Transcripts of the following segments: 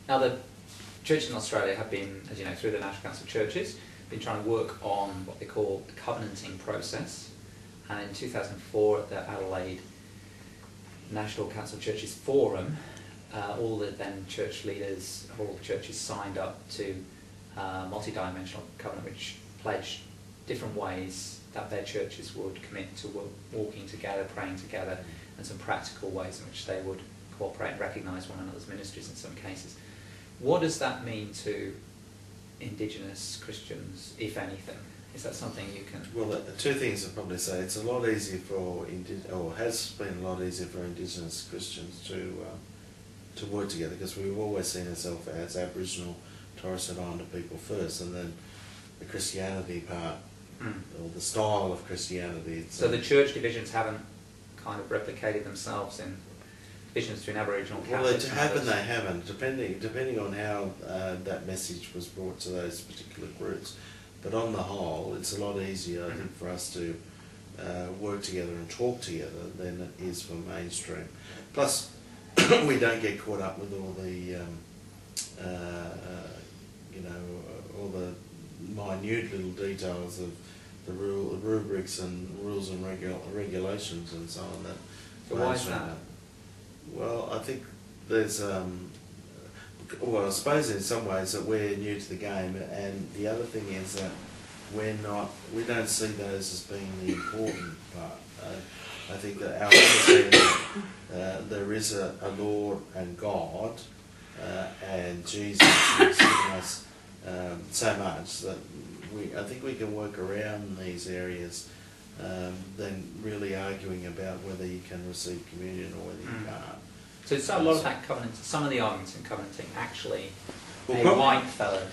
Now, the churches in Australia have been, as you know, through the National Council of Churches, been trying to work on what they call the covenanting process. And in 2004, at the Adelaide National Council of Churches Forum, all the then church leaders of all the churches signed up to a multi-dimensional covenant which pledged different ways that their churches would commit to walking together, praying together, and some practical ways in which they would cooperate and recognise one another's ministries in some cases. What does that mean to Indigenous Christians, if anything? Is that something you can... Well, two things I'd probably say. It's a lot easier for, or has been a lot easier for Indigenous Christians to work together, because we've always seen ourselves as Aboriginal, Torres and Islander people first, and then the Christianity part, or the style of Christianity. So the church divisions haven't kind of replicated themselves in divisions between Aboriginal Catholics? Well, they have and they haven't, depending on how that message was brought to those particular groups. But on the whole, it's a lot easier, I think, for us to work together and talk together than it is for mainstream. Plus, we don't get caught up with all the, all the minute little details of the rubrics and rules and regulations and so on. So why is that? Well, I think there's, well, I suppose in some ways that we're new to the game, and the other thing is that we don't see those as being the important part. I think that our understanding there is a Lord and God, and Jesus has given us so much that I think we can work around these areas than really arguing about whether you can receive communion or whether you can't. So a lot of that covenant, some of the arguments in covenanting actually a Well, white fellow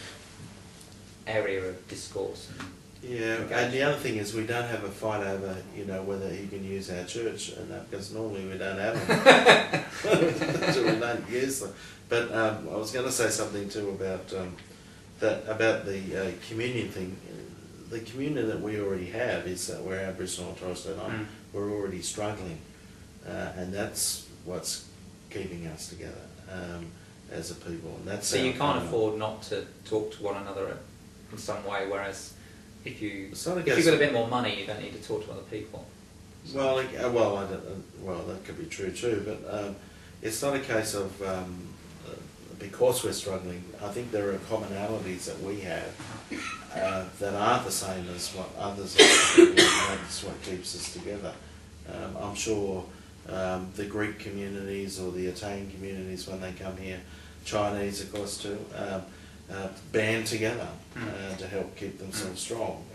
area of discourse. And the other thing is we don't have a fight over, whether he can use our church and that, because normally we don't have them. So we don't use them. But I was going to say something too about the communion thing. The communion that we already have is that we're Aboriginal and Torres Strait Islander. We're already struggling, and that's what's keeping us together as a people. And that's so you can't afford not to talk to one another in some way, whereas if you've got a bit more money, you don't need to talk to other people. Well, that could be true too, but it's not a case of because we're struggling. I think there are commonalities that we have that aren't the same as what others are. That's what keeps us together. I'm sure the Greek communities or the Italian communities, when they come here, Chinese of course too, band together to help keep themselves strong,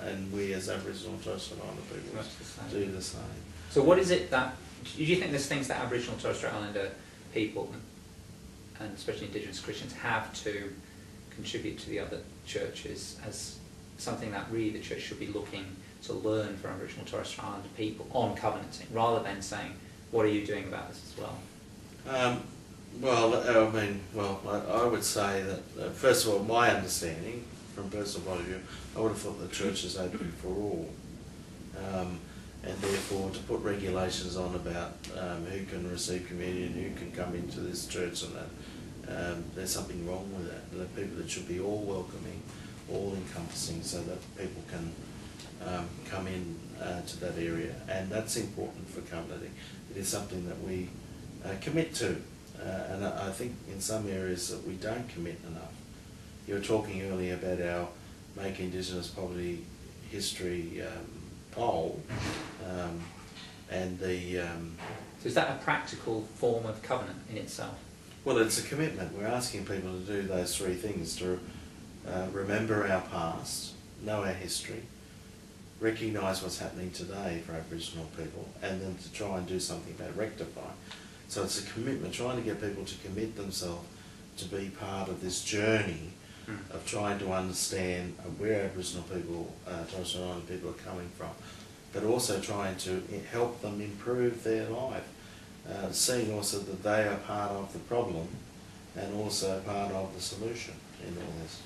and we as Aboriginal and Torres Strait Islander people do the same. So what is it that, do you think there's things that Aboriginal and Torres Strait Islander people, and especially Indigenous Christians, have to contribute to the other churches as something that really the church should be looking to learn from Aboriginal and Torres Strait Islander people on covenanting, rather than saying, what are you doing about this as well? I would say that, first of all, my understanding, from a personal point of view, I would have thought the church is open for all. And therefore, to put regulations on about who can receive communion, who can come into this church and that, there's something wrong with that. There are people that should be all welcoming, all encompassing, so that people can come in to that area. And that's important for covenanting. It is something that we commit to. And I think in some areas that we don't commit enough. You were talking earlier about our Make Indigenous Poverty History poll, and the... So is that a practical form of covenant in itself? Well, it's a commitment. We're asking people to do those three things, to remember our past, know our history, recognise what's happening today for Aboriginal people, and then to try and do something about rectifying. So it's a commitment, trying to get people to commit themselves to be part of this journey of trying to understand where Aboriginal people, Torres Strait Islander people are coming from, but also trying to help them improve their life, seeing also that they are part of the problem and also part of the solution in all this.